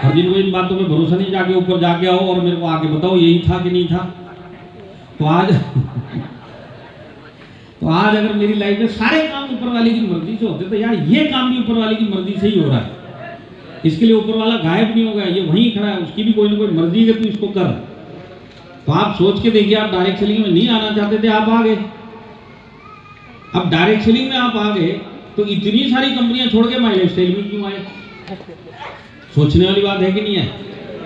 हर दिन को इन बातों पे भरोसा नहीं, जाके ऊपर जाके आओ और मेरे को आके बताओ यही था कि नहीं था। तो आज तो आज अगर मेरी लाइफ में सारे काम ऊपर वाले की मर्जी से होते तो यार ये काम भी ऊपर वाले की मर्जी से ही हो रहा है, इसके लिए ऊपर वाला गायब नहीं होगा, ये वहीं खड़ा है, उसकी भी कोई ना कोई मर्जी है, तू इसको कर। तो आप सोच के देखिए, आप डायरेक्ट सेलिंग में नहीं आना चाहते थे, आप आ गए। अब डायरेक्ट सेलिंग में आप आ गए तो इतनी सारी कंपनियां छोड़ के माई लाइफ स्टाइल में क्यों आए? सोचने वाली बात है कि नहीं है?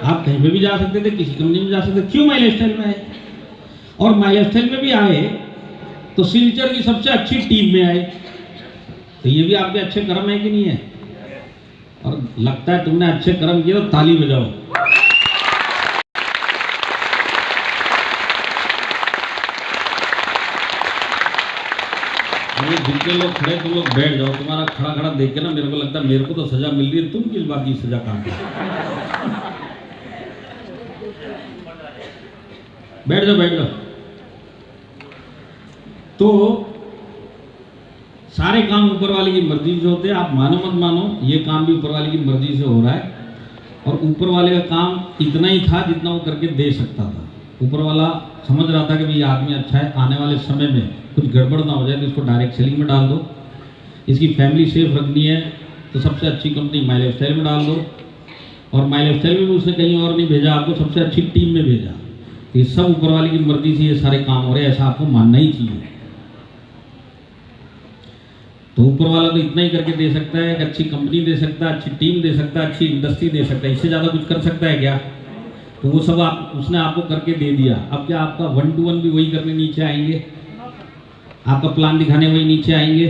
आप कहीं पे भी जा सकते थे, किसी कंपनी में जा सकते थे, क्यों माई लाइफ स्टाइल में आए? और माई लाइफ स्टाइल में भी आए तो सिल्चर की सबसे अच्छी टीम में आए, तो ये भी आपके अच्छे कर्म है कि नहीं है? और लगता है तुमने अच्छे कर्म किए तो ताली बजाओ। जितने लोग खड़े तुम लोग बैठ जाओ, तुम्हारा खड़ा खड़ा देख के ना मेरे को लगता है मेरे को तो सजा मिल रही है, तुम किस बात की सजा काटते हो? बैठ जाओ बैठ जाओ। तो सारे काम ऊपर वाले की मर्जी से होते हैं, आप मानो मत मानो, ये काम भी ऊपर वाले की मर्जी से हो रहा है। और ऊपर वाले का काम इतना ही था जितना वो करके दे सकता था। ऊपर वाला समझ रहा था कि भाई ये आदमी अच्छा है, आने वाले समय में कुछ गड़बड़ ना हो जाए तो इसको डायरेक्ट सेलिंग में डाल दो, इसकी फैमिली सेफ रखनी है तो सबसे अच्छी कंपनी माई लाइफ स्टाइल में डाल दो। और माई लाइफ स्टाइल में भी उसने कहीं और नहीं भेजा, आपको सबसे अच्छी टीम में भेजा। ये सब ऊपर वाले की मर्जी से ये सारे काम हो रहे हैं, ऐसा आपको मानना ही चाहिए। तो ऊपर वाला तो इतना ही करके दे सकता है, एक अच्छी कंपनी दे सकता है, अच्छी टीम दे सकता है, अच्छी इंडस्ट्री दे सकता है, इससे ज़्यादा कुछ कर सकता है क्या? तो वो सब उसने आपको करके दे दिया। अब क्या आपका 1 to 1 भी वही करने नीचे आएंगे? आपका प्लान दिखाने वही नीचे आएंगे?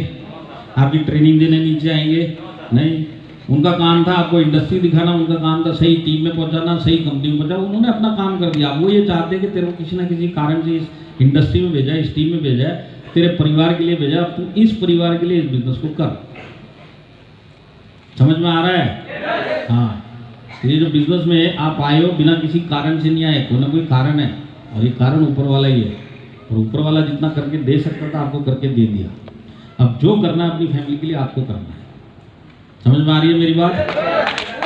आपकी ट्रेनिंग देने नीचे आएंगे? नहीं, उनका काम था आपको इंडस्ट्री दिखाना, उनका काम था सही टीम में पहुंचाना, सही कंपनी में पहुंचाना, उन्होंने अपना काम कर दिया। वो ये चाहते कि तेरे को किसी ना किसी कारण से इस इंडस्ट्री में भेजा, इस टीम में भेजा, तेरे परिवार के लिए भेजा, अब तू इस परिवार के लिए इस बिजनेस को कर। समझ में आ रहा है? हाँ, ये जो बिजनेस में आप आए हो बिना किसी कारण से नहीं आए, कोई ना कोई कारण है, और ये कारण ऊपर वाला ही है। और ऊपर वाला जितना करके दे सकता था आपको करके दे दिया। अब जो करना है अपनी फैमिली के लिए आपको करना है। समझ में आ रही है मेरी बात?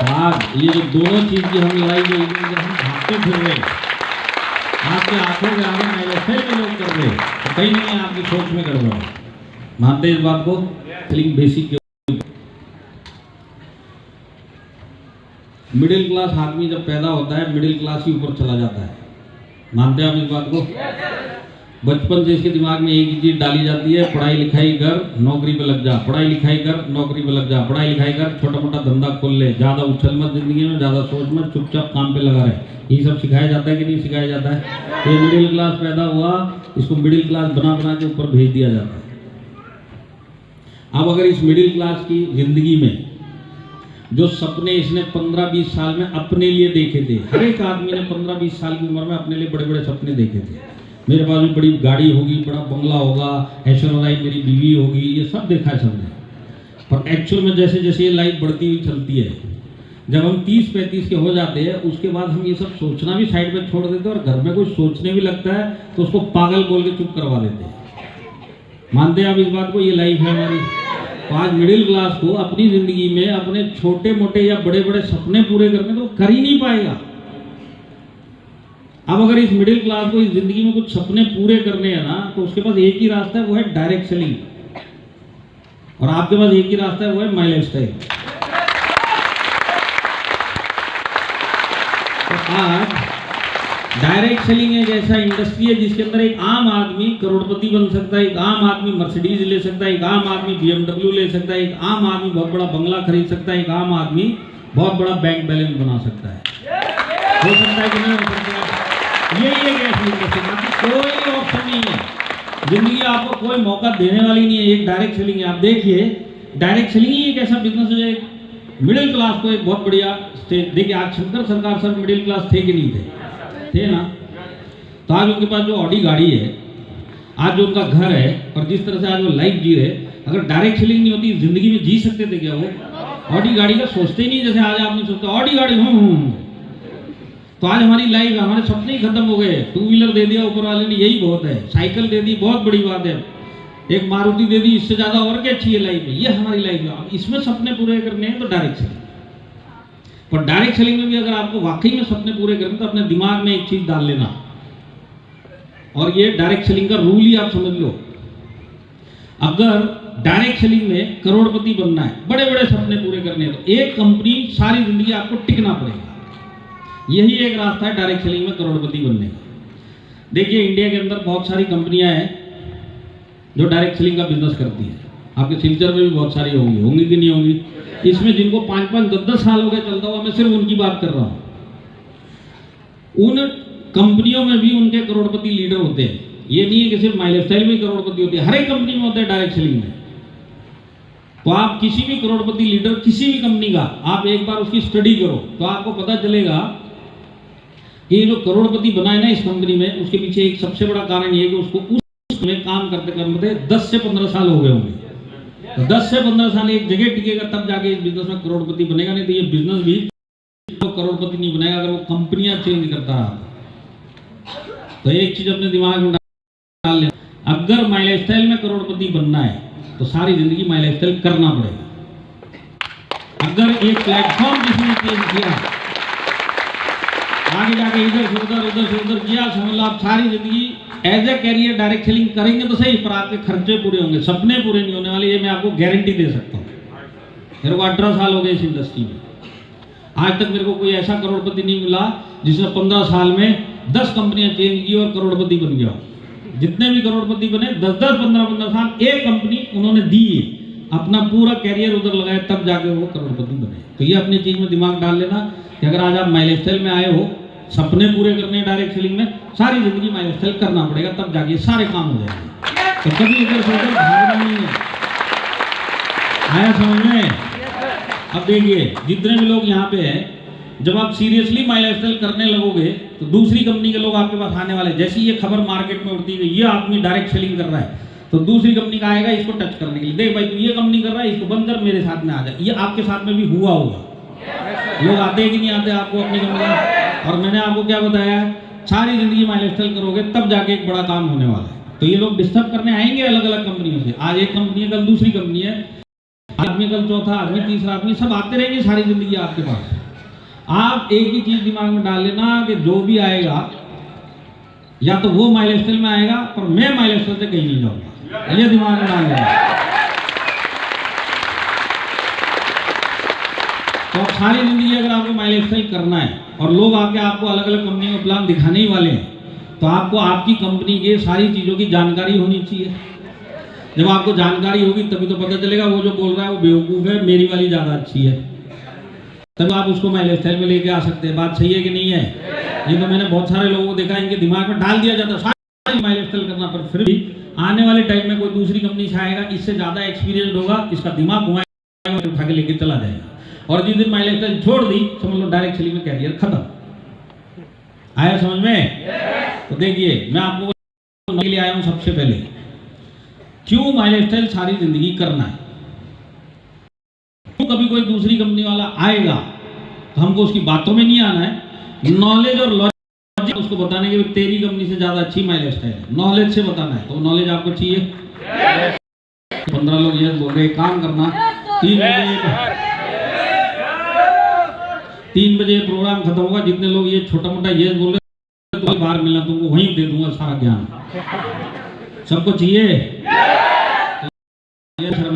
आज ये जो दोनों चीज़ की हम लड़ाई जो हम भागते फिर रहे, आपके आंखों के आगे में लोग कर रहे, तो कहीं नहीं है आपकी सोच में गड़बड़ है। मानते इस बात को? लेकिन बेसिक मिडिल क्लास आदमी जब पैदा होता है मिडिल क्लास ही ऊपर चला जाता है। मानते हैं आप इस बात को? बचपन से इसके दिमाग में एक ही चीज डाली जाती है, पढ़ाई लिखाई कर नौकरी पे लग जा, पढ़ाई लिखाई कर नौकरी पे लग जा, पढ़ाई लिखाई कर छोटा मोटा धंधा खोल ले, ज़्यादा उछल मत जिंदगी में, ज़्यादा सोच मत, चुपचाप काम पे लगा रहे। ये सब सिखाया जाता है कि नहीं सिखाया जाता है? तो मिडिल क्लास पैदा हुआ, इसको मिडिल क्लास बना बना के ऊपर भेज दिया जाता है। अब अगर इस मिडिल क्लास की जिंदगी में जो सपने इसने 15-20 साल में अपने लिए देखे थे, हर एक आदमी ने 15-20 साल की उम्र में अपने लिए बड़े बड़े सपने देखे थे। मेरे पास भी बड़ी गाड़ी होगी, बड़ा बंगला होगा, ऐश्वर्या राय मेरी बीवी होगी, ये सब देखा है सबने। पर एक्चुअल में जैसे जैसे ये लाइफ बढ़ती हुई चलती है, जब हम 30-35 के हो जाते हैं उसके बाद हम ये सब सोचना भी साइड में छोड़ देते हैं, और घर में कोई सोचने भी लगता है तो उसको पागल बोल के चुप करवा देते हैं। मानते हैं आप इस बात को? ये लाइफ है हमारी। तो आज मिडिल क्लास को अपनी ज़िंदगी में अपने छोटे मोटे या बड़े बड़े सपने पूरे करने तो कर ही नहीं पाएगा। अब अगर इस मिडिल क्लास को इस ज़िंदगी में कुछ सपने पूरे करने हैं ना, तो उसके पास एक ही रास्ता है, वो है डायरेक्ट सेलिंग। और आपके पास एक ही रास्ता है, वो है माई लाइफ स्टाइल। तो आज डायरेक्ट सेलिंग एक ऐसा इंडस्ट्री है जिसके अंदर एक आम आदमी करोड़पति बन सकता है, एक आम आदमी मर्सिडीज ले सकता है, एक आम आदमी BMW ले सकता है, एक आम आदमी बहुत बड़ा बंगला खरीद सकता है, एक आम आदमी बहुत बड़ा बैंक बैलेंस बना सकता है। हो सकता है कि नहीं हो सकता है? यही एक ऐसी इंडस्ट्री, बाकी कोई ऑप्शन नहीं है। जिंदगी आपको कोई मौका देने वाली नहीं है, एक डायरेक्ट सेलिंग है। आप देखिए, डायरेक्ट सेलिंग ही एक ऐसा बिजनेस है जो मिडिल क्लास को एक बहुत बढ़िया स्टेज। देखिए आज शंकर सरकार सर मिडिल क्लास थे कि नहीं थे ना? तो आज उनके पास जो ऑडी गाड़ी है, आज जो उनका घर है, और जिस तरह से आज वो लाइफ जी रहे, अगर डायरेक्ट सेलिंग नहीं होती जिंदगी में जी सकते थे क्या वो? ऑडी गाड़ी का सोचते ही नहीं, जैसे आज आपने सोचते ऑडी गाड़ी तो आज हमारी लाइफ, हमारे सपने ही खत्म हो गए। 2 व्हीलर दे दिया ऊपर वाले ने, यही बहुत है। साइकिल दे दी, बहुत बड़ी बात है। एक मारुति दे दी, इससे ज्यादा और क्या चाहिए लाइफ में? ये हमारी लाइफ है। इसमें सपने पूरे करने हैं तो डायरेक्ट सेलिंग। पर डायरेक्ट सेलिंग में भी अगर आपको वाकई में सपने पूरे करने तो अपने दिमाग में एक चीज डाल लेना, और ये डायरेक्ट सेलिंग का रूल ही आप समझ लो। अगर डायरेक्ट सेलिंग में करोड़पति बनना है, बड़े बड़े सपने पूरे करने हैं, तो एक कंपनी सारी जिंदगी आपको टिकना पड़ेगा। यही एक रास्ता है डायरेक्ट सेलिंग में करोड़पति बनने का। देखिए इंडिया के अंदर बहुत सारी कंपनियां हैं जो डायरेक्ट सेलिंग का बिजनेस करती है। आपके सिलचर में भी बहुत सारी होंगी कि नहीं होंगी। इसमें जिनको 5-5, 10-10 साल हो गए चलता हुआ, मैं सिर्फ उनकी बात कर रहा हूं। उन कंपनियों में भी उनके करोड़पति लीडर होते हैं। ये नहीं है कि सिर्फ माई लाइफस्टाइल में करोड़पति होते हैं, हर एक कंपनी में होते हैं डायरेक्ट सेलिंग में। तो आप किसी भी करोड़पति लीडर किसी भी कंपनी का आप एक बार उसकी स्टडी करो तो आपको पता चलेगा कि ये जो करोड़पति बना है ना इस कंपनी में, उसके पीछे एक सबसे बड़ा कारण ये है कि उसको उसमें काम करते करते 10 से 15 साल हो गए होंगे। तो 10 से 15 साल एक जगह टिकेगा तब जाके इस बिजनेस में करोड़पति बनेगा, नहीं तो ये बिजनेस भी तो करोड़पति नहीं बनेगा अगर वो कंपनियां चेंज करता रहा। तो एक चीज अपने दिमाग में डाल लें, अगर माई लाइफस्टाइल में करोड़पति बनना है तो सारी जिंदगी माई लाइफस्टाइल करना पड़ेगा। अगर एक प्लेटफॉर्म किसी ने चेंज किया, आगे जाके इधर से उधर किया, समझ लो आप सारी जिंदगी as a career direct selling करेंगे तो सही, पर आपके खर्चे पूरे होंगे, सपने पूरे नहीं होने वाले, ये मैं आपको गारंटी दे सकता हूँ। मेरे को 18 साल हो गए इस इंडस्ट्री में, आज तक मेरे को कोई ऐसा करोड़पति नहीं मिला जिसने 15 साल में 10 कंपनियां चेंज की और करोड़पति बन गया। जितने भी करोड़पति बने 10-10, 15-15 साल एक कंपनी उन्होंने दी, अपना पूरा कैरियर उधर लगाया, तब जाके वो करोड़पति बने। तो ये अपनी चीज में दिमाग डाल लेना कि अगर आज आप माई लाइफस्टाइल में आए हो, सपने पूरे करने डायरेक्ट सेलिंग में, सारी जिंदगी माई लाइफस्टाइल करना पड़ेगा, तब जाके सारे काम हो जाएंगे। तो कभी इधर से उधर भागना नहीं है। आया समझ में? अब देखिए जितने भी लोग यहाँ पे हैं, जब आप सीरियसली माई लाइफस्टाइल करने लगोगे तो दूसरी कंपनी के लोग आपके पास आने वाले। जैसे ये खबर मार्केट में उड़ती है ये आदमी डायरेक्ट सेलिंग कर रहा है, तो दूसरी कंपनी का आएगा इसको टच करने के लिए, देख भाई तू ये कंपनी कर रहा है, इसको बंद कर, मेरे साथ में आ जा। ये आपके साथ में भी हुआ होगा। लोग आते हैं कि नहीं आते आपको अपनी कंपनी? और मैंने आपको क्या बताया, सारी जिंदगी माई लाइफस्टाइल करोगे तब जाके एक बड़ा काम होने वाला है। तो ये लोग डिस्टर्ब करने आएंगे अलग अलग कंपनियों से। आज एक कंपनी है, कल दूसरी कंपनी है, आदमी कल चौथा आदमी, तीसरा आदमी, सब आते रहेंगे सारी जिंदगी आपके पास। आप एक ही चीज दिमाग में डाल लेना कि जो भी आएगा या तो वो माई लाइफस्टाइल में आएगा, पर मैं माई लाइफस्टाइल से कहीं नहीं जाऊंगा, ये दिमाग में डाल लेना। तो सारी जिंदगी अगर आपको माई लाइफस्टाइल करना है और लोग आके आपको अलग अलग कंपनी में प्लान दिखाने ही वाले हैं, तो आपको आपकी कंपनी के सारी चीजों की जानकारी होनी चाहिए। जब आपको जानकारी होगी तभी तो पता चलेगा वो जो बोल रहा है वो बेवकूफ है, मेरी वाली ज्यादा अच्छी है, तब आप उसको माई लाइफस्टाइल में लेके आ सकते हैं। बात सही है कि नहीं है? ये तो मैंने बहुत सारे लोगों को देखा, इनके दिमाग में डाल दिया जाता है सारी माई लाइफस्टाइल करना, पर फिर भी आने वाले टाइम में कोई दूसरी कंपनी से आएगा, इससे ज्यादा एक्सपीरियंस होगा, इसका दिमाग घुमाएगा, उठा के लेके चला जाएगा। और जिस दिन माई लाइफस्टाइल छोड़ दी, समझ लो डायरेक्ट सेलिंग में कैरियर खत्म। आया समझ में? तो देखिए मैं आपको के लिए आया हूं सबसे पहले, क्यों माई लाइफस्टाइल सारी जिंदगी करना है। कभी कोई दूसरी कंपनी वाला आएगा तो हमको उसकी बातों में नहीं आना है, नॉलेज और लॉजिक उसको बताने के तेरी कंपनी से ज्यादा अच्छी माई लाइफस्टाइल है, नॉलेज से बताना है। तो नॉलेज आपको चाहिए। 15 लोग ये बोल रहे काम करना, 3 बजे प्रोग्राम खत्म होगा, जितने लोग ये छोटा मोटा ये बोल रहे तो बाहर मिलना, तुमको वहीं दे दूंगा सारा ज्ञान, सबको चाहिए।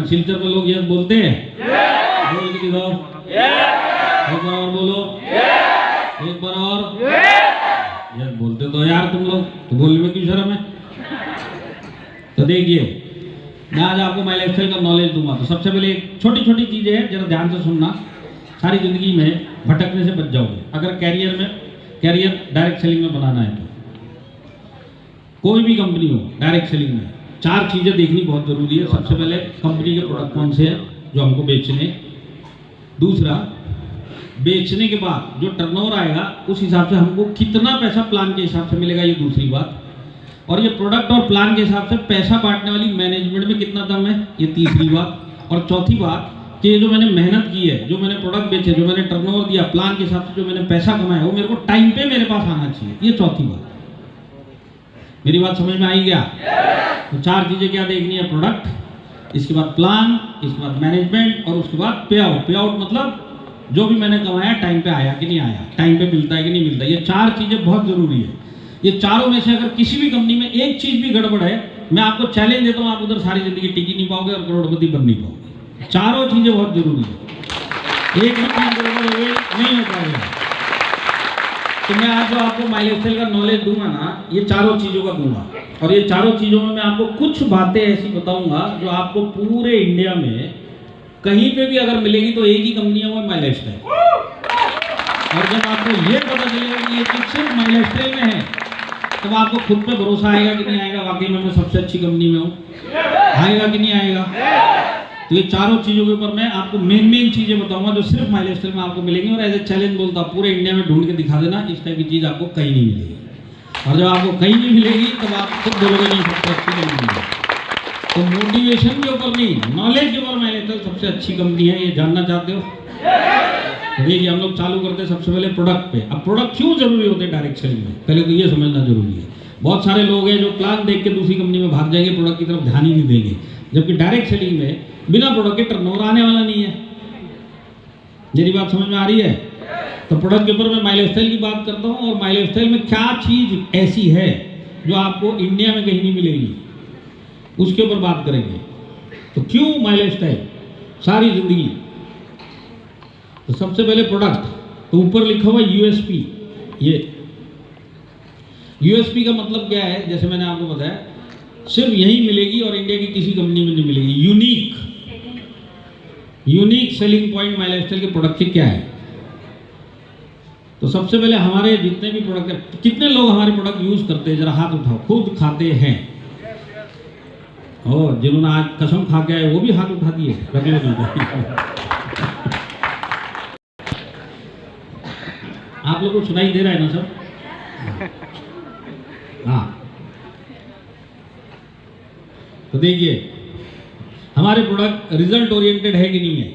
सिलचर पे लोग ये बोलते हैं, बोल के दिखाओ, एक बार और बोलो, एक बार और। यार बोलते तो यार तुम लोग, तो बोलने में क्यों शर्म है? तो देखिए मैं आज आपको माई लाइफस्टाइल का नॉलेज दूंगा। तो सबसे पहले छोटी छोटी चीजें हैं, जरा ध्यान से सुनना, सारी जिंदगी में भटकने से बच जाओगे अगर कैरियर डायरेक्ट सेलिंग में बनाना है। तो कोई भी कंपनी हो डायरेक्ट सेलिंग में 4 चीजें देखनी बहुत जरूरी है। सबसे पहले कंपनी के प्रोडक्ट कौन से हैं जो हमको बेचने, दूसरा बेचने के बाद जो टर्नओवर आएगा उस हिसाब से हमको कितना पैसा प्लान के हिसाब से मिलेगा, ये दूसरी बात, और ये प्रोडक्ट और प्लान के हिसाब से पैसा बांटने वाली मैनेजमेंट में कितना दम है, ये तीसरी बात, और चौथी बात कि ये जो मैंने मेहनत की है, जो मैंने प्रोडक्ट बेचे, जो मैंने टर्नओवर दिया, प्लान के हिसाब से जो मैंने पैसा कमाया, वो मेरे को टाइम पे मेरे पास आना चाहिए, ये चौथी बात। मेरी बात समझ में आई क्या? तो 4 चीजें क्या देखनी है, प्रोडक्ट, इसके बाद प्लान, इसके बाद मैनेजमेंट, और उसके बाद पे आउट। पे आउट मतलब जो भी मैंने कमाया टाइम पे आया कि नहीं आया, टाइम पे मिलता है कि नहीं मिलता। ये 4 चीज़ें बहुत ज़रूरी है। ये चारों में से अगर किसी भी कंपनी में एक चीज़ भी गड़बड़ है, मैं आपको चैलेंज देता हूँ, आप उधर सारी ज़िंदगी टिक नहीं पाओगे और करोड़पति बन नहीं पाओगे। चारों चीज़ें बहुत ज़रूरी है, एक भी चीज़ गड़बड़ हो गई नहीं हो पाएगा। तो मैं आज जो आपको माइलस्टाइल का नॉलेज दूंगा ना, ये चारों चीज़ों का दूंगा, और ये चारों चीज़ों में मैं आपको कुछ बातें ऐसी बताऊंगा जो आपको पूरे इंडिया में कहीं पे भी अगर मिलेगी तो एक ही कंपनी है, वो माइलस्टाइल। और जब आपको ये पता चलेगा कि ये चीज़ सिर्फ माइलस्टाइल में है, तब आपको खुद पे भरोसा आएगा कि नहीं आएगा, वाकई में मैं सबसे अच्छी कंपनी में हूँ, आएगा कि नहीं आएगा। तो ये चारों चीज़ों के ऊपर मैं आपको मेन चीज़ें बताऊंगा जो सिर्फ माइलस्टाइल में आपको मिलेंगी। और एज ए चैलेंज बोलता हूँ, पूरे इंडिया में ढूंढ के दिखा देना, इस टाइप की चीज़ आपको कहीं नहीं मिलेगी। और जब आपको कहीं नहीं मिलेगी तब आप खुद बोलोगे नहीं सबसे अच्छी कंपनी है। तो मोटिवेशन के ऊपर नहीं, नॉलेज के ऊपर माइलस्टाइल सबसे अच्छी कंपनी है। ये जानना चाहते हो? तो देखिए, हम लोग चालू करते हैं सबसे पहले प्रोडक्ट पे। अब प्रोडक्ट क्यों जरूरी होते हैं डायरेक्ट सेलिंग में, पहले तो ये समझना जरूरी है। बहुत सारे लोग हैं जो प्लान देख के दूसरी कंपनी में भाग जाएंगे, प्रोडक्ट की तरफ ध्यान ही नहीं देंगे, जबकि डायरेक्ट सेलिंग में बिना प्रोडक्ट के टर्नओवर आने वाला नहीं है। मेरी बात समझ में आ रही है? तो प्रोडक्ट के ऊपर मैं माइलस्टाइल की बात करता हूँ, और माइलस्टाइल में क्या चीज़ ऐसी है जो आपको इंडिया में कहीं नहीं मिलेगी, उसके ऊपर बात करेंगे। तो क्यों माइलस्टाइल सारी जिंदगी? तो सबसे पहले प्रोडक्ट, तो ऊपर लिखा हुआ यूएसपी। ये यूएसपी का मतलब क्या है? जैसे मैंने आपको बताया, सिर्फ यही मिलेगी और इंडिया की किसी कंपनी में नहीं मिलेगी। यूनिक सेलिंग पॉइंट माइलस्टाइल के प्रोडक्ट के क्या है? तो सबसे पहले हमारे जितने भी प्रोडक्ट हैं, कितने लोग हमारे प्रोडक्ट यूज करते हैं, जरा हाथ उठाओ। खुद खाते हैं? और जिन्होंने आज कसम खा के आए वो भी हाथ उठा दिए। आप लोगों को सुनाई दे रहा है ना सब? हाँ। तो देखिए, हमारे प्रोडक्ट रिजल्ट ओरिएंटेड है कि नहीं है?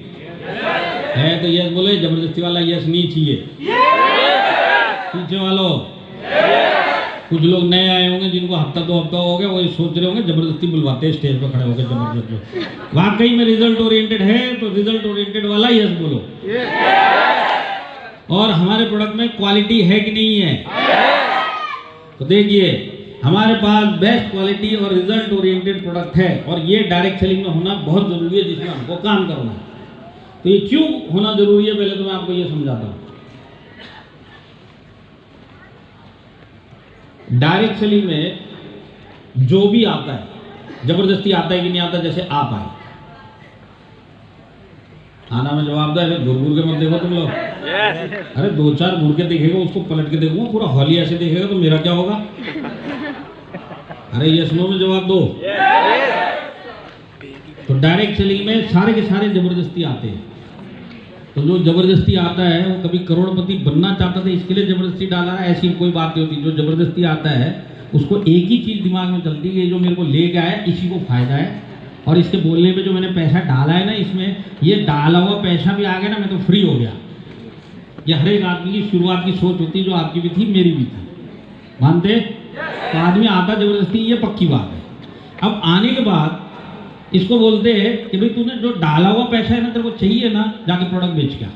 तो यस बोले, जबरदस्ती वाला यस नहीं चाहिए। पीछे वालों, कुछ लोग नए आए होंगे जिनको हफ्ता 2 हफ्ता हो गया, वो सोच रहे होंगे जबरदस्ती बुलवाते हैं स्टेज पर खड़े होकर जबरदस्ती। वाकई में रिजल्ट ओरिएंटेड है तो रिजल्ट ओरिएंटेड वाला यस बोलो। और हमारे प्रोडक्ट में क्वालिटी है कि नहीं है? तो देखिए, हमारे पास बेस्ट क्वालिटी और रिजल्ट ओरिएंटेड प्रोडक्ट है, और ये डायरेक्ट सेलिंग में होना बहुत जरूरी है, जिसमें हमको काम करना है। तो ये क्यों होना जरूरी है, पहले तो मैं आपको ये समझाता हूँ। डायरेक्ट सेलिंग में जो भी आता है, जबरदस्ती आता है कि नहीं आता? जैसे आप आए, आना में जवाब दो, घूर घूर के मत देखो तुम लोग। अरे 2-4 घूर के देखेगा, उसको पलट के देखूंगा, पूरा हॉली ऐसे देखेगा तो मेरा क्या होगा? अरे यस नो में जवाब दो। तो डायरेक्ट सेलिंग में सारे के सारे जबरदस्ती आते हैं। तो जो जबरदस्ती आता है वो कभी करोड़पति बनना चाहता था, इसके लिए जबरदस्ती डाला है, ऐसी कोई बात नहीं होती। जो जबरदस्ती आता है उसको एक ही चीज़ दिमाग में चलती है, जो मेरे को लेके आया इसी को फायदा है, और इसके बोलने पे जो मैंने पैसा डाला है ना, इसमें ये डाला हुआ पैसा भी आ गया ना, मैं तो फ्री हो गया। ये हर एक आदमी की शुरुआत की सोच होती है, जो आपकी भी थी मेरी भी थी, मानते? तो आदमी आता जबरदस्ती, ये पक्की बात है। अब आने के बाद इसको बोलते हैं कि भाई तूने जो डाला हुआ पैसा है ना, तेरे को चाहिए ना, जाके प्रोडक्ट बेच के आ।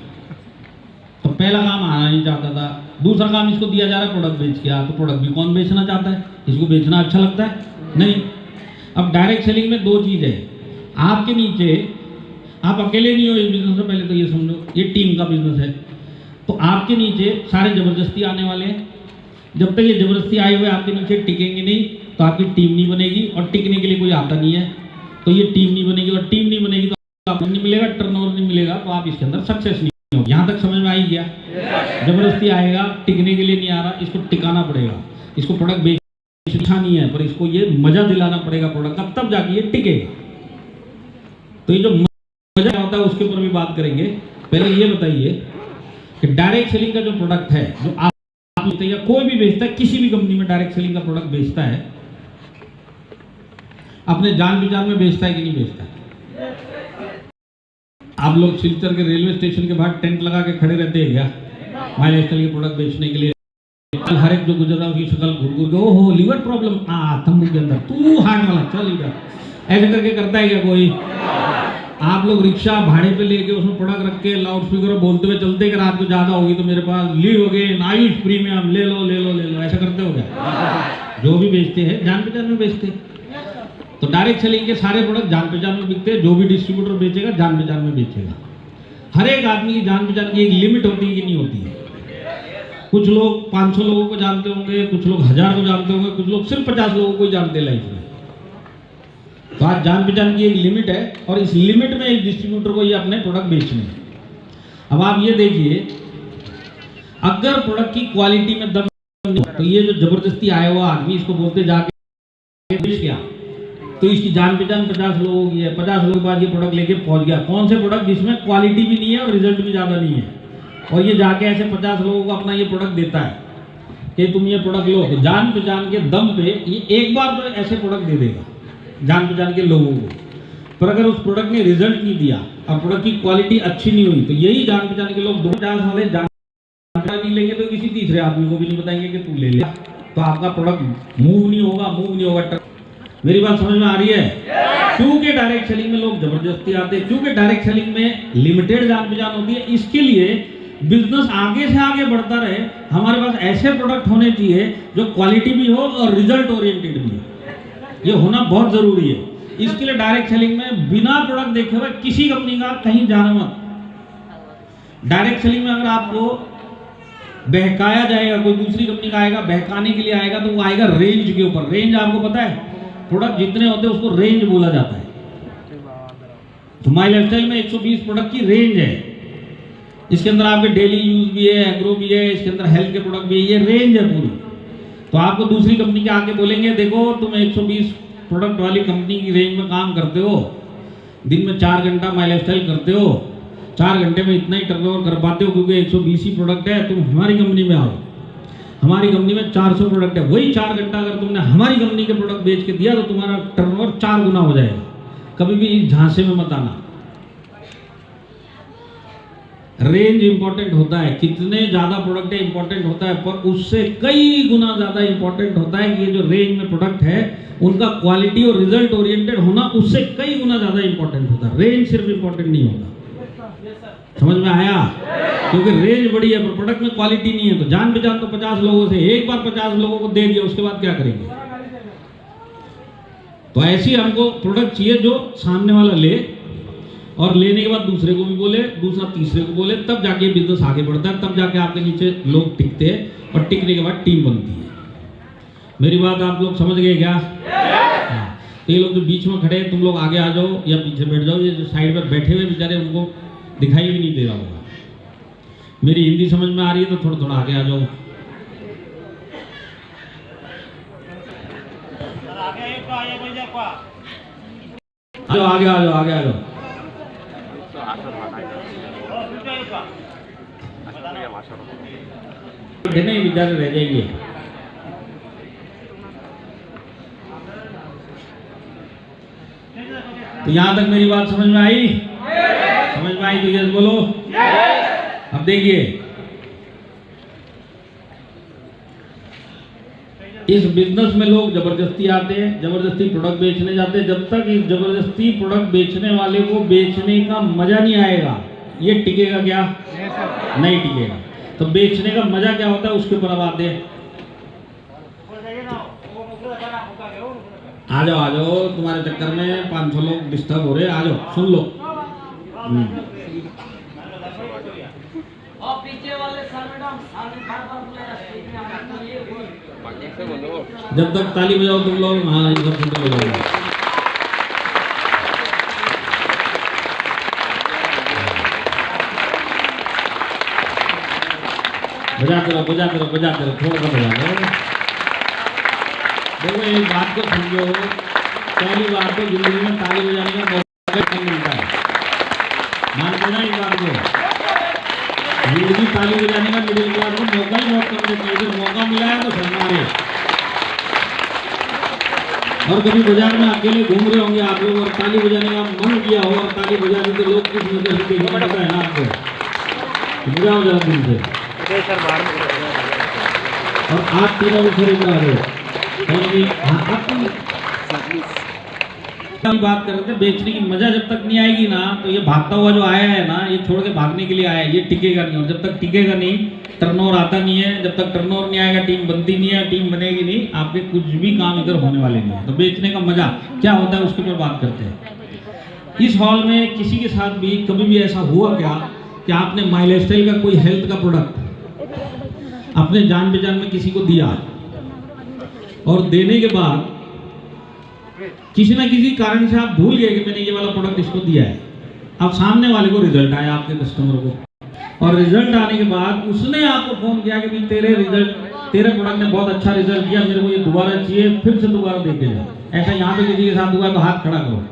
तो पहला काम आना नहीं चाहता था, दूसरा काम इसको दिया जा रहा है प्रोडक्ट बेच के आ। तो प्रोडक्ट भी कौन बेचना चाहता है? इसको बेचना अच्छा लगता है? नहीं। अब डायरेक्ट सेलिंग में 2 चीज़ है। आपके नीचे, आप अकेले नहीं हो इस बिजनेस में, पहले तो ये समझो, ये टीम का बिजनेस है। तो आपके नीचे सारे जबरदस्ती आने वाले हैं। जब तक ये जबरदस्ती आए हुए आपके नीचे टिकेंगे नहीं, तो आपकी टीम नहीं बनेगी, और टिकने के लिए कोई आता नहीं है। तो ये टीम नहीं बनेगी, और टीम नहीं बनेगी तो आपको नहीं मिलेगा, टर्नओवर नहीं मिलेगा, तो आप इसके अंदर सक्सेस नहीं होगी। यहाँ तक समझ में आ ही गया? जबरदस्ती आएगा, टिकने के लिए नहीं आ रहा, इसको टिकाना पड़ेगा। इसको प्रोडक्ट बेचना नहीं है, पर इसको ये मजा दिलाना पड़ेगा प्रोडक्ट का, तब जाके ये टिकेगा। तो ये जो मजा होता है उसके ऊपर भी बात करेंगे। पहले ये बताइए कि डायरेक्ट सेलिंग का जो प्रोडक्ट है, जो आप या कोई भी बेचता है, किसी भी कंपनी में डायरेक्ट सेलिंग का प्रोडक्ट बेचता है, अपने जान पहचान में बेचता है कि नहीं बेचता है? आप लोग सिलचर के रेलवे स्टेशन के बाहर टेंट लगा के खड़े रहते हैं क्या, माइलस्टाइल के प्रोडक्ट बेचने के लिए? हर एक जो गुजर रहा है उसकी शक्ल घूर घूर के, ओहो लिवर प्रॉब्लम, तंबू के अंदर तू हार्ट वाला, चल इधर, ऐसे करके करता है क्या कोई? आप लोग रिक्शा भाड़े पे लेके उसमें प्रोडक्ट रख के लाउड स्पीकर बोलते हुए चलते कि रात को ज़्यादा होगी तो मेरे पास लीव अगेन आयुष प्रीमियम ले लो ले लो ले लो, ऐसा करते हो क्या? जो भी बेचते हैं जान पहचान में बेचते हैं। तो डायरेक्ट सेलिंग के सारे प्रोडक्ट जान पहचान में बिकते हैं। जो भी डिस्ट्रीब्यूटर बेचेगा जान पहचान में बेचेगा। हर एक आदमी की जान पहचान की एक लिमिट होती है कि नहीं होती है। कुछ लोग 500 लोगों को जानते होंगे, कुछ लोग 1000 को जानते होंगे, कुछ लोग सिर्फ 50 लोगों को ही जानते हैं लाइफ में। तो आज जान पहचान की एक लिमिट है और इस लिमिट में एक डिस्ट्रीब्यूटर को ये अपने प्रोडक्ट बेचने हैं। अब आप ये देखिए, अगर प्रोडक्ट की क्वालिटी में दम नहीं तो ये जो जबरदस्ती आया हुआ आदमी इसको बोलते जाके बेच गया, तो इसकी जान पहचान 50 लोगों की है। 50 लोगों के बाद ये प्रोडक्ट लेके पहुंच गया। कौन से प्रोडक्ट जिसमें क्वालिटी भी नहीं है और रिजल्ट भी ज़्यादा नहीं है, और ये जाके ऐसे 50 लोगों को अपना ये प्रोडक्ट देता है कि तुम ये प्रोडक्ट लो। तो जान पहचान के दम पे ये एक बार तो ऐसे प्रोडक्ट दे देगा जान पहचान के लोगों को, पर अगर उस प्रोडक्ट ने रिजल्ट नहीं दिया और प्रोडक्ट की क्वालिटी अच्छी नहीं हुई तो यही जान पहचान के लोग 50 वाले जान नहीं लेंगे तो किसी तीसरे आदमी को भी नहीं बताएंगे कि तू ले ले, तो आपका प्रोडक्ट मूव नहीं होगा। मेरी बात समझ में आ रही है? क्योंकि डायरेक्ट सेलिंग में लोग जबरदस्ती आते हैं, क्योंकि डायरेक्ट सेलिंग में लिमिटेड जान पहचान होती है। इसके लिए बिजनेस आगे से आगे बढ़ता रहे, हमारे पास ऐसे प्रोडक्ट होने चाहिए जो क्वालिटी भी हो और रिजल्ट ओरिएंटेड भी हो। ये होना बहुत जरूरी है। इसके लिए डायरेक्ट सेलिंग में बिना प्रोडक्ट देखे हुए किसी कंपनी का कहीं जाना मत। डायरेक्ट सेलिंग में अगर आपको बहकाया जाएगा, कोई दूसरी कंपनी का आएगा बहकाने के लिए आएगा, तो वो आएगा रेंज के ऊपर। रेंज आपको पता है, प्रोडक्ट जितने होते हैं उसको रेंज बोला जाता है। तो माई लाइफस्टाइल में 120 प्रोडक्ट की रेंज है। इसके अंदर आपके डेली यूज भी है, एग्रो भी है, इसके अंदर हेल्थ के प्रोडक्ट भी है, ये रेंज है पूरी। तो आपको दूसरी कंपनी के आके बोलेंगे देखो तुम 120 प्रोडक्ट वाली कंपनी की रेंज में काम करते हो, दिन में 4 घंटा माई लाइफस्टाइल करते हो, 4 घंटे में इतना ही टर्नओवर कर पाते हो क्योंकि 120 ही प्रोडक्ट है, तुम हमारी कंपनी में आओ। हमारी कंपनी में 400 प्रोडक्ट है, वही 4 घंटा अगर तुमने हमारी कंपनी के प्रोडक्ट बेच के दिया तो तुम्हारा टर्नओवर 4 गुना हो जाएगा। कभी भी इस झांसे में मत आना। रेंज इंपॉर्टेंट होता है, कितने ज्यादा प्रोडक्ट है इंपॉर्टेंट होता है, पर उससे कई गुना ज्यादा इंपॉर्टेंट होता है कि ये जो रेंज में प्रोडक्ट है उनका क्वालिटी और रिजल्ट ओरिएंटेड होना उससे कई गुना ज्यादा इंपॉर्टेंट होता है। रेंज सिर्फ इंपॉर्टेंट नहीं होता। समझ में आया? क्योंकि रेंज बड़ी है पर प्रोडक्ट में क्वालिटी नहीं है। तो जान पहचान तो 50 लोगों से एक बार 50 लोगों को दे दिया, उसके बाद क्या करेंगे? तो ऐसी हमको प्रोडक्ट चाहिए जो सामने वाला ले और लेने के बाद दूसरे को भी बोले, दूसरा तीसरे को बोले, तब जाके बिजनेस आगे बढ़ता है, तब जाके आपके नीचे लोग टिकते हैं और टिकने के बाद टीम बनती है। मेरी बात आप लोग समझ गए क्या? हाँ। तो ये लोग जो बीच में खड़े हैं तुम लोग आगे आ जाओ या पीछे बैठ जाओ। ये जो साइड पर बैठे हुए बेचारे उनको दिखाई भी नहीं दे रहा होगा। मेरी हिंदी समझ में आ रही है तो थोड़ा थोड़ा आगे आ जाओ। आगे आ जाओ, आगे आ जाओ। नहीं बेचारे रह जाएंगे। तो यहां तक मेरी बात समझ में आई? समझ में आई तो यस बोलो। अब देखिए, इस बिजनेस में लोग जबरदस्ती आते हैं, जबरदस्ती प्रोडक्ट बेचने जाते हैं। जब तक इस जबरदस्ती प्रोडक्ट बेचने वाले को बेचने का मजा नहीं आएगा, ये टिकेगा क्या? नहीं टिकेगा। तो बेचने का मजा क्या होता है उसके ऊपर अब आते हैं। आ जाओ, तुम्हारे चक्कर में 500 लोग डिस्टर्ब हो रहे हैं, आ जाओ सुन लो। जब तक ताली बजाओ तुम लोग, हाँ ये सब सुनते हो जाएगा। बजाते रहो, थोड़ा सा बजा दो। देखो एक बात को समझो, पहली बार तो जिंदगी में ताली बजाने का मौका कम मिलता है। मानते ना इस बात को? जिंदगी ताली बजाने का मिडिल क्लास को मौका ही बहुत कम देती है। जो मौका मिला है तो सरकारें। और कभी बाजार में अकेले घूम रहे होंगे आप लोग और ताली बजाने का मन किया हो और ताली बजा दी तो लोग किस नजर से देखना पड़ता है ना आपको? बजाओ जरा दिन से। और आप तीनों भी खरीद रहे हो। बात कर रहे थे, बेचने की मजा जब तक नहीं आएगी ना, तो ये भागता हुआ जो आया है ना, ये छोड़ के भागने के लिए आया है, ये टिकेगा नहीं। और जब तक टिकेगा नहीं, टर्नओवर आता नहीं है, जब तक टर्नओवर नहीं आएगा, टीम बनती नहीं है, टीम बनेगी नहीं, आपके कुछ भी काम इधर होने वाले नहीं है। तो बेचने का मजा क्या होता है उसके ऊपर बात करते हैं। इस हॉल में किसी के साथ भी कभी भी ऐसा हुआ क्या कि आपने माई लाइफस्टाइल का कोई हेल्थ का प्रोडक्ट अपने जान पहचान में किसी को दिया, और देने के बाद किसी ना किसी कारण से आप भूल गए कि मैंने ये वाला प्रोडक्ट इसको दिया है। अब सामने वाले को रिजल्ट आया, आपके कस्टमर को, और रिजल्ट आने के बाद उसने आपको फोन किया कि भाई तेरे प्रोडक्ट ने बहुत अच्छा रिजल्ट दिया, मेरे को ये दोबारा चाहिए, फिर से दोबारा देके जाओ। ऐसा यहाँ पे किसी के साथ हुआ तो हाथ खड़ा करो।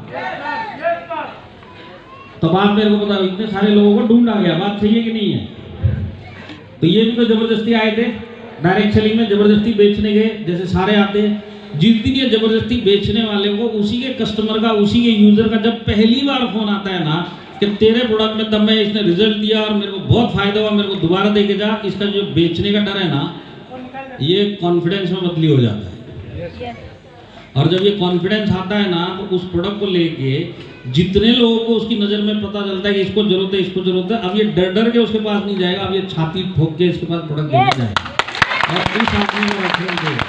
तो बात मेरे को पता, इतने सारे लोगों को ढूंढा गया, बात सही है कि नहीं है? तो ये भी तो जबरदस्ती आए थे, डायरेक्ट सेलिंग में जबरदस्ती बेचने गए, जैसे सारे आते हैं। जिस दिन ये जबरदस्ती बेचने वाले को उसी के कस्टमर का, उसी के यूजर का जब पहली बार फोन आता है ना कि तेरे प्रोडक्ट में तब मैं इसने रिजल्ट दिया और मेरे को बहुत फायदा हुआ, मेरे को दोबारा देके जा, इसका जो बेचने का डर है ना, ये कॉन्फिडेंस में बदली हो जाता है। और जब ये कॉन्फिडेंस आता है ना, तो उस प्रोडक्ट को लेके जितने लोगों को उसकी नजर में पता चलता है कि इसको जरूरत है, इसको जरूरत है, अब ये डर डर के उसके पास नहीं जाएगा, अब ये छाती ठोक के इसके पास प्रोडक्ट देने जाएगा और इस आदमी को रेफरेंस देगा।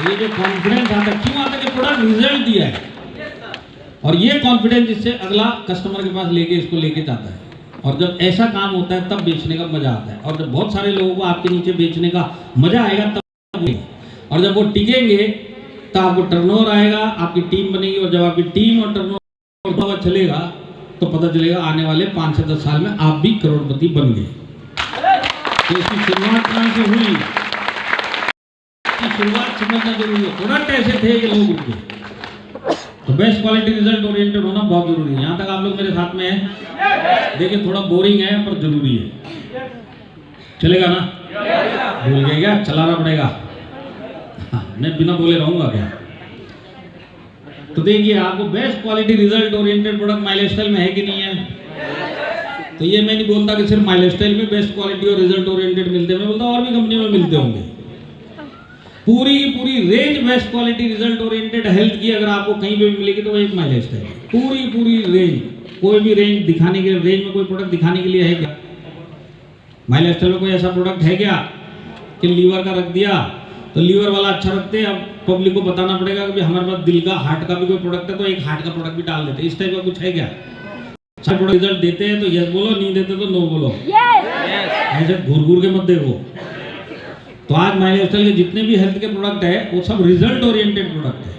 ये जो कॉन्फिडेंस आता है, क्यों आता है कि प्रोडक्ट रिजल्ट दिया है, और ये कॉन्फिडेंस इससे अगला कस्टमर के पास लेके इसको लेके जाता है। और जब ऐसा काम होता है तब बेचने का मजा आता है। और जब बहुत सारे लोगों को आपके नीचे बेचने का मजा आएगा तब, और जब वो टिकेंगे तो आपको टर्नओवर आएगा, आपकी टीम बनेगी, और जब आपकी टीम और टर्नओवर चलेगा तो पता चलेगा आने वाले 5 से 10 साल में आप भी करोड़पति बन गए। तो इसकी शुरुआत कहाँ से हुई, शुरुआत समझना जरूरी है। प्रोडक्ट ऐसे थे कि लोग उठ गए। तो बेस्ट क्वालिटी रिजल्ट ओरिएंटेड होना बहुत जरूरी है। यहाँ तक आप लोग मेरे साथ में हैं? देखिए थोड़ा बोरिंग है पर जरूरी है, चलेगा ना? भूल गए क्या? चलाना पड़ेगा। हाँ, मैं बिना बोले रहूंगा क्या? तो देखिए आपको best quality result oriented product my lifestyle में है कि नहीं है? तो ये मैं नहीं बोलता कि सिर्फ माई लाइफस्टाइल में बेस्ट क्वालिटी और रिजल्ट ओरिएंटेड मिलते हैं, मैं बोलता और भी कंपनियों में मिलते होंगे। पूरी की पूरी range best quality result oriented health की अगर आपको कहीं पे भी मिलेगी तो वो एक माई लाइफस्टाइल है। पूरी रेंज, कोई भी रेंज दिखाने के लिए, रेंज में कोई प्रोडक्ट दिखाने के लिए है क्या? माई लाइफस्टाइल में कोई ऐसा प्रोडक्ट है क्या कि लीवर का रख दिया तो लीवर वाला अच्छा रखते हैं, अब पब्लिक को बताना पड़ेगा कि हमारे पास दिल का, हार्ट का भी कोई प्रोडक्ट है तो एक हार्ट का प्रोडक्ट भी डाल देते हैं, इस टाइप का कुछ है क्या? अच्छा प्रोडक्ट रिजल्ट देते हैं तो यस बोलो, नहीं देते तो नो बोलो, ऐसे घूर घूर के मत देखो। तो आज माई लाइफस्टाइल के जितने भी हेल्थ के प्रोडक्ट है वो सब रिजल्ट ओरिएंटेड प्रोडक्ट है।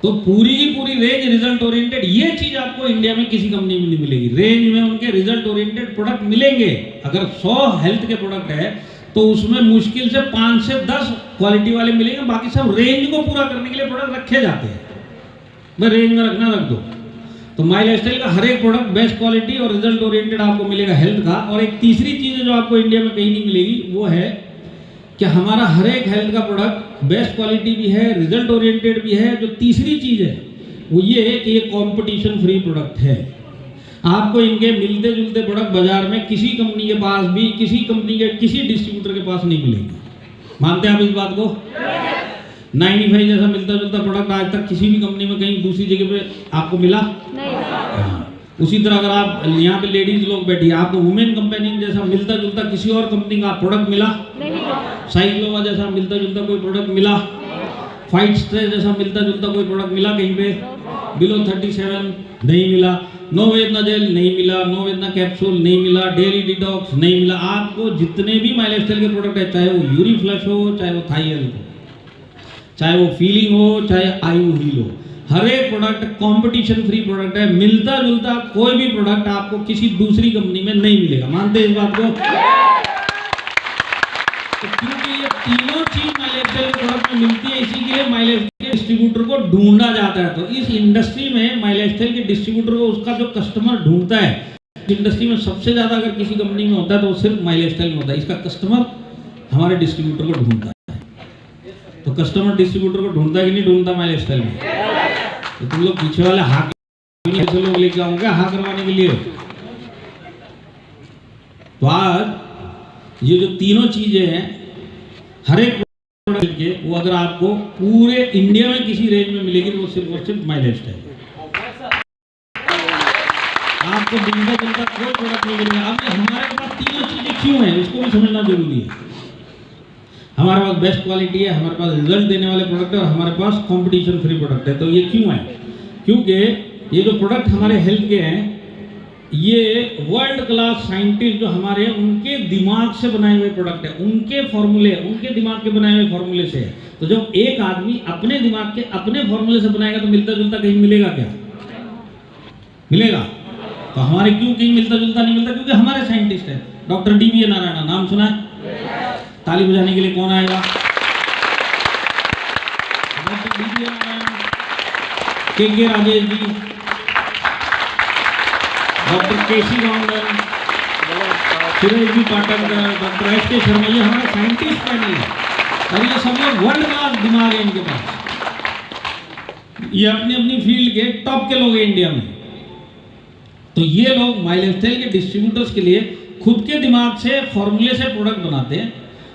तो पूरी की पूरी रेंज रिजल्ट ओरिएंटेड, ये चीज आपको इंडिया में किसी कंपनी में नहीं मिलेगी। रेंज में उनके रिजल्ट ओरिएंटेड प्रोडक्ट मिलेंगे। अगर 100 हेल्थ के प्रोडक्ट है तो उसमें मुश्किल से 5 से 10 क्वालिटी वाले मिलेंगे, बाकी सब रेंज को पूरा करने के लिए प्रोडक्ट रखे जाते हैं। भाई रेंज में रखना रख दो। तो माई लाइफस्टाइल का हर एक प्रोडक्ट बेस्ट क्वालिटी और रिजल्ट ओरिएंटेड आपको मिलेगा हेल्थ का। और एक तीसरी चीज जो आपको इंडिया में कहीं नहीं मिलेगी वो है कि हमारा हर एक हेल्थ का प्रोडक्ट बेस्ट क्वालिटी भी है, रिजल्ट ओरिएंटेड भी है। जो तीसरी चीज है वो ये है कि ये कंपटीशन फ्री प्रोडक्ट है। आपको इनके मिलते जुलते प्रोडक्ट बाजार में किसी कंपनी के पास भी, किसी कंपनी के किसी डिस्ट्रीब्यूटर के पास नहीं मिलेंगे। मानते हैं आप इस बात को? 95 जैसा मिलता जुलता प्रोडक्ट आज तक किसी भी कंपनी में कहीं दूसरी जगह पे आपको मिला नहीं। उसी तरह अगर आप यहाँ पे लेडीज लोग बैठी है, आपको वुमेन कंपेनियन जैसा मिलता जुलता किसी और कंपनी का प्रोडक्ट मिला नहीं? साइक्लोवा जैसा मिलता जुलता कोई प्रोडक्ट मिला? फाइट स्ट्रेस जैसा मिलता जुलता कोई प्रोडक्ट मिला कहीं पे? बिलो 37 नहीं मिला। नो वेदना जेल नहीं मिला, नो वेदना कैप्सूल नहीं मिला, डेली डिटॉक्स नहीं मिला। आपको जितने भी माई लाइफस्टाइल के प्रोडक्ट है, चाहे वो यूरी फ्लश हो, चाहे वो थाई हेल्थ हो, चाहे वो फीलिंग हो, चाहे आयु हील हो, हर एक प्रोडक्ट कंपटीशन फ्री प्रोडक्ट है। मिलता जुलता कोई भी प्रोडक्ट आपको किसी दूसरी कंपनी में नहीं मिलेगा। मानते हैं इस बात को? तो क्योंकि ये तीनों चीज माई लाइफस्टाइल के प्रोडक्ट में मिलती है, इसी के लिए माई लाइफस्टाइल के डिस्ट्रीब्यूटर को ढूंढा जाता है। तो इस इंडस्ट्री में माई लाइफस्टाइल के डिस्ट्रीब्यूटर को उसका जो कस्टमर ढूंढता है, इंडस्ट्री में सबसे ज्यादा अगर किसी कंपनी में होता है तो वो सिर्फ माई लाइफस्टाइल में होता है। इसका कस्टमर हमारे डिस्ट्रीब्यूटर को ढूंढता है। तो कस्टमर डिस्ट्रीब्यूटर को ढूंढता है कि नहीं ढूंढता माई लाइफस्टाइल में? तो तुम लोग पीछे वाले हाथ ऐसे लोग लेके आओगे हाथ करवाने के लिए। तो आज ये जो तीनों चीजें हैं, हर एक के वो अगर आपको पूरे इंडिया में किसी रेंज में मिलेगी तो वो सिर्फ और सिर्फ माइलेज है। आपको मिलता जुलता कोई प्रोडक्ट नहीं मिलेगा। अब हमारे पास तीनों चीजें क्यों हैं इसको भी समझना जरूरी है। हमारे पास बेस्ट क्वालिटी है, हमारे पास रिजल्ट देने वाले प्रोडक्ट है और हमारे पास कंपटीशन फ्री प्रोडक्ट है। तो ये क्यों है? क्योंकि ये जो प्रोडक्ट हमारे हेल्थ के हैं ये वर्ल्ड क्लास साइंटिस्ट जो हमारे उनके दिमाग से बनाए हुए प्रोडक्ट है, उनके फॉर्मूले, उनके दिमाग के बनाए हुए फॉर्मूले से है। तो जब एक आदमी अपने दिमाग के अपने फॉर्मूले से बनाएगा तो मिलता जुलता कहीं मिलेगा क्या? मिलेगा? तो हमारे क्यों कहीं मिलता जुलता नहीं मिलता? क्योंकि हमारे साइंटिस्ट है। डॉक्टर DV नारायण, नाम सुना है? ताली बजाने के लिए कौन आएगा? Doctor DV Narayan, KK Rajesh ji, doctor KC Gounden, Suresh ji Pathak, doctor SK Sharma, ये हमारे साइंटिस्ट पैनल है और ये सब लोग वर्ल्ड क्लास दिमाग है इनके पास। ये अपनी अपनी फील्ड के टॉप के लोग हैं इंडिया में। तो ये लोग माइलेस्टाइल के डिस्ट्रीब्यूटर्स के लिए खुद के दिमाग से फॉर्मूले से प्रोडक्ट बनाते हैं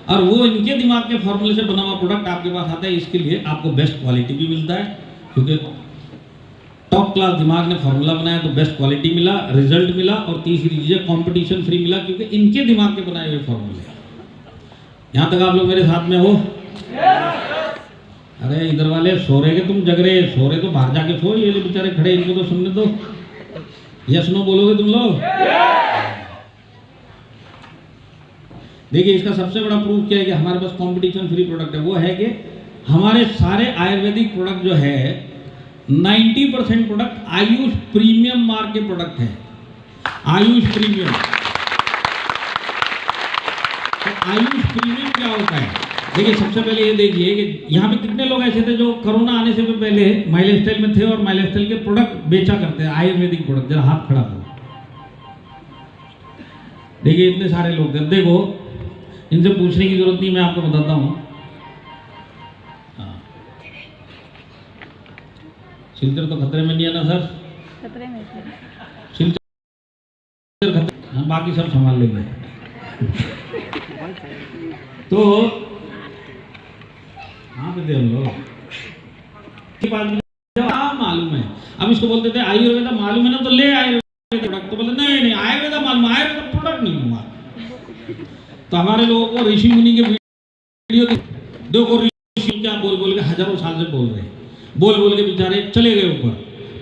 और वो इनके दिमाग के फॉर्मूले से बना हुआ प्रोडक्ट आपके पास आता है। इसके लिए आपको बेस्ट क्वालिटी भी मिलता है क्योंकि टॉप क्लास दिमाग ने फॉर्मूला बनाया तो बेस्ट क्वालिटी मिला, रिजल्ट मिला और तीसरी चीज कंपटीशन फ्री मिला क्योंकि इनके दिमाग के बनाए हुए फॉर्मूले। यहां तक आप लोग मेरे साथ में हो? अरे इधर वाले सो रहे के तुम जग रहे, सो रहे तो बाहर जाके सो, ये जो बेचारे खड़े इनको तो सुनने दो। यस नो बोलोगे तुम लोग? देखिए इसका सबसे बड़ा प्रूफ क्या है कि हमारे पास कंपटीशन फ्री प्रोडक्ट है। वो है कि हमारे सारे आयुर्वेदिक प्रोडक्ट जो है 90% प्रोडक्ट आयुष प्रीमियम मार्क के प्रोडक्ट है। आयुष प्रीमियम। तो आयुष प्रीमियम क्या होता है? देखिए सबसे पहले ये देखिए कि यहाँ पे कितने लोग ऐसे थे जो कोरोना आने से पहले माइलेस्टाइल में थे और माइलेस्टाइल के प्रोडक्ट बेचा करते हैं, आयुर्वेदिक प्रोडक्ट। जरा हाथ खड़ा करो। देखिए इतने सारे लोग थे। देखो इनसे पूछने की जरूरत नहीं, मैं आपको बताता हूँ। सिलचर तो खतरे में नहीं है ना सर? खतरे में सिलचर खतरे, हम बाकी सब संभाल लेंगे। तो हाँ पे हम लोग मालूम है। अब इसको बोलते थे आयुर्वेदा मालूम है ना तो ले आयुर्वेदा प्रोडक्ट। तो बोले नहीं आयुर्वेदा मालूम, आयुर्वेदा प्रोडक्ट नहीं हुआ। तो हमारे लोगों को ऋषि मुनि के वीडियो देखो, ऋषि क्या बोल बोल के हजारों साल से बोल रहे हैं, बोल बोल के बेचारे चले गए ऊपर।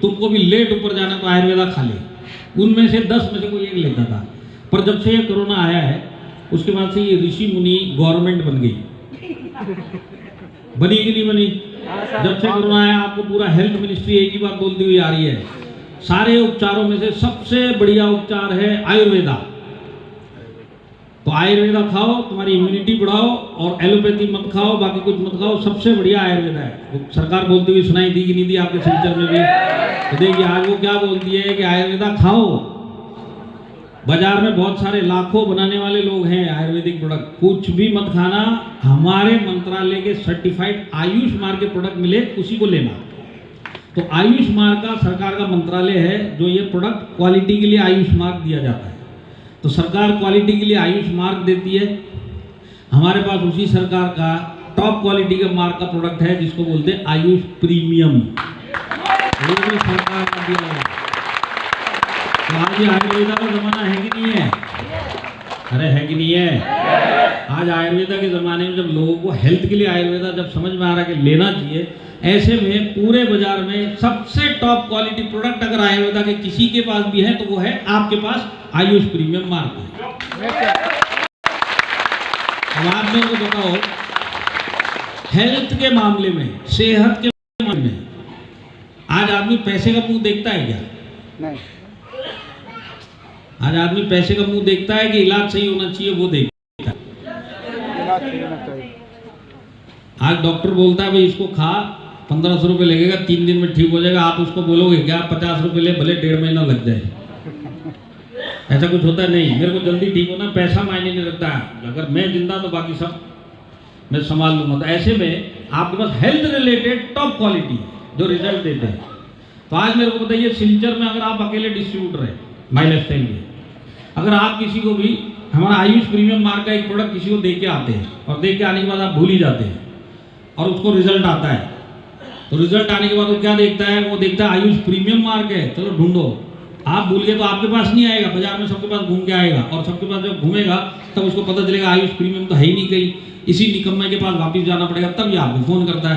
तुमको भी लेट ऊपर जाना तो आयुर्वेदा खा ले। उनमें से 10 में से कोई एक लेता था। पर जब से ये कोरोना आया है उसके बाद से ये ऋषि मुनि गवर्नमेंट बन गई। बनी कि नहीं बनी? जब से कोरोना आया आपको पूरा हेल्थ मिनिस्ट्री एक ही बात बोलती हुई आ रही है, सारे उपचारों में से सबसे बढ़िया उपचार है आयुर्वेदा। तो आयुर्वेदा खाओ, तुम्हारी इम्यूनिटी बढ़ाओ और एलोपैथी मत खाओ, बाकी कुछ मत खाओ, सबसे बढ़िया आयुर्वेदा है। वो सरकार बोलती हुई सुनाई दी कि नहीं दी आपके सिलचर में भी? तो देखिए आज वो क्या बोलती है कि आयुर्वेदा खाओ। बाजार में बहुत सारे लाखों बनाने वाले लोग हैं आयुर्वेदिक प्रोडक्ट, कुछ भी मत खाना। हमारे मंत्रालय के सर्टिफाइड आयुष मार्क के प्रोडक्ट मिले उसी को लेना। तो आयुष मार्क का सरकार का मंत्रालय है जो ये प्रोडक्ट क्वालिटी के लिए आयुष मार्क दिया जाता है। तो सरकार क्वालिटी के लिए आयुष मार्क देती है। हमारे पास उसी सरकार का टॉप क्वालिटी का मार्क का प्रोडक्ट है जिसको बोलते हैं आयुष प्रीमियम। वो भी सरकार का दिया है। तो आज ये आयुर्वेदा का जमाना है कि नहीं है? अरे है कि नहीं है? आज आयुर्वेदा के जमाने में जब लोगों को हेल्थ के लिए आयुर्वेदा जब समझ में आ रहा है कि लेना चाहिए, ऐसे में पूरे बाजार में सबसे टॉप क्वालिटी प्रोडक्ट अगर आयुर्वेदा के किसी के पास भी है तो वो है आपके पास आयुष प्रीमियम मार्क है। अब आप मेरे को बताओ हेल्थ के मामले में, सेहत के मामले में आज आदमी पैसे का मुंह देखता है क्या? नहीं। आज आदमी पैसे का मुंह देखता है कि इलाज सही होना चाहिए वो देखता है। आज डॉक्टर बोलता है भाई इसको खा, 1500 रुपये लगेगा, 3 दिन में ठीक हो जाएगा। आप उसको बोलोगे क्या 50 रुपये ले, भले 1.5 महीना लग जाए। ऐसा कुछ होता है नहीं, मेरे को जल्दी ठीक होना, पैसा मायने नहीं रखता है। अगर मैं जिंदा तो बाकी सब मैं संभाल लूँगा। तो ऐसे में आपके पास हेल्थ रिलेटेड टॉप क्वालिटी जो रिजल्ट देते हैं। तो आज मेरे को बताइए सिलचर में अगर आप अकेले डिस्ट्रीब्यूटर हैं माइलेस्टाइल में, अगर आप किसी को भी हमारा आयुष प्रीमियम मार्क का एक प्रोडक्ट किसी को दे के आते हैं और दे के आने के बाद आप भूल ही जाते हैं और उसको रिजल्ट आता है, तो रिजल्ट आने के बाद वो क्या देखता है, वो देखता है आयुष प्रीमियम मार्क है, चलो ढूंढो। आप भूल गए तो आपके पास नहीं आएगा, बाजार में सबके पास घूम के आएगा, और सबके पास जब घूमेगा तब उसको पता चलेगा आयुष प्रीमियम तो है ही नहीं कहीं, इसी निकम्मे के पास वापिस जाना पड़ेगा, तब ये आपको फोन करता है।